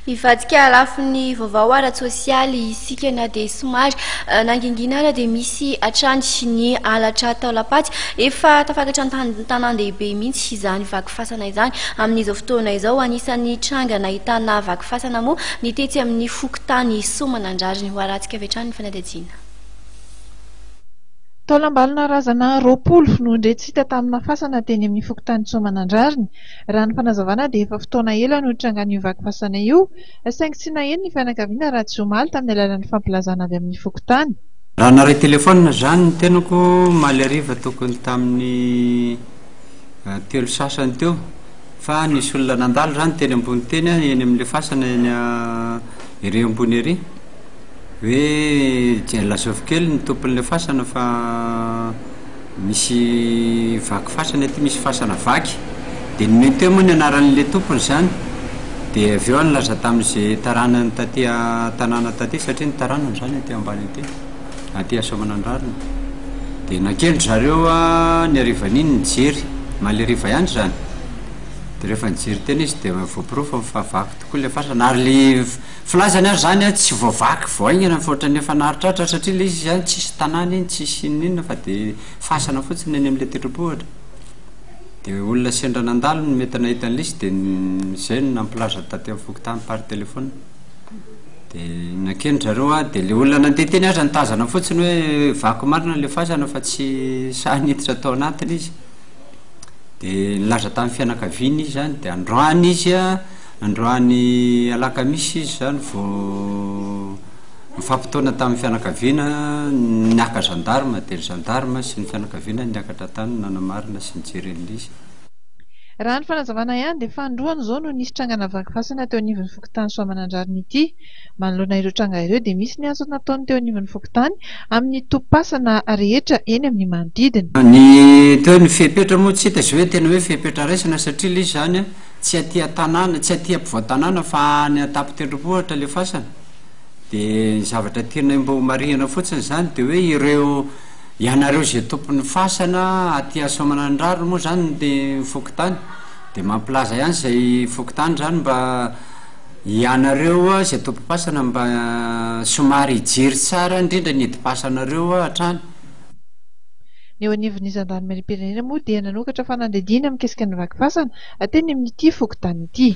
Ivadika alafin'ny vaovao ara-tsosialy isika na dia somary nanginginana dia misy atrandry ny halatra Taolapaty efa tafakatra an-tanan-dehibe mihitsy izany vaky fasana izany amin'izao fotoana izao. Anisan'ny trangana ahitana vaky fasana moa ny tetsy amin'ny Fokontany Soamanandrariny. Ho arahantsika avy hatrany ny fanadihadiana. Taolam-balona razana 20 no ndretsita tamina fasana teny amin'ny Fokontany Soamanandrariny. Raha ny fanazavana dia efa fotoana ela no trangan'io vaky fasana io, saingy tsy naheno ny fianakaviana raha tsy omaly tamin'ny alalan'ny fampilazana avy amin'ny Fokontany. Raha naray telefônina zany ny tenako maly ariva tokony tamin'ny telo sasany teo, fa nisy olona nandalo zany teny ambony teny eny amin'le fasana eny ery ambony ery hoe lazovy kely ny tompon'le fasana fa misy vaky fasana ety, misy fasana vaky. Dia ny teo moa ny anaran'le tompony zany, dia avy eo nilaza tamin'izay taranany taty tanàna taty satria ny taranany zany aty ambany aty aty Soamanandrariny. Dia nakendry zareo ny arivan'iny nijery, maly ariva ihany zany. Dia rehefa nijery tena izy dia voapirofo fa vaky tokoa le fasana, ary le filazany ary zany tsy voavaky voaingana fa ohatran'ny efa naharitraritra satria le izy zany tsisy tanàna iny, tsisy inona fa dia fasana fotsiny eny amin'le tendrombohitra. Dia olona sendra nandalo no mety nahita an'le izy dia zay no nampilaza taty amin'ny Fokontany par téléphone. Dia nakendry zareo dia le olona nandeha teny aza nitazana fotsiny hoe vaky marina le fasana fa tsy sahaniditra tao anatiny izy. Dia nilaza tamin'ny fianakaviany izy zany, dia androany izy androany alakamisy izy zany vao mifampitoana tamin'ny fianakaviana, niaka gendarme, dia gendarme sy ny fianakaviana niakatra tany nanamarina sy nijery an'le izy. Raha ny fanazavana ihany dia fandroany izao no nisy trangana vaky fasana teo anivon'ny Fokontany Soamanandrariny ity. Manoloana ireo tranga ireo dia misy ny azo nataony teo anivon'ny Fokontany amin'ny topasana rehetra eny amin'ny manodidina. Ny teo ny fepetra moa tsy hita izay hoe tena hoe fepetra raisina satria le izy zany tsy aty tanàna, tsy aty ampovoan-tanàna fa ny atapy-tendrombohitra le fasana. Dia ny zavatra tiana mbo marihana fotsiny zany dia hoe ireo ianareo izay tompon'ny fasana aty Soamanandrariny moa zany dia Fokontany, dia mampilaza ihany izay Fokontany zany mba ianareo izay tompo-pasana mba somary hijery tsara indrindra ny edi-pasanareo hatrany. Ny eo anivon'ny zandarimarim-pirenena moa dia nanokatra fanadihadiana mikasika ny vaky fasana teny amin'ity Fokontany ity.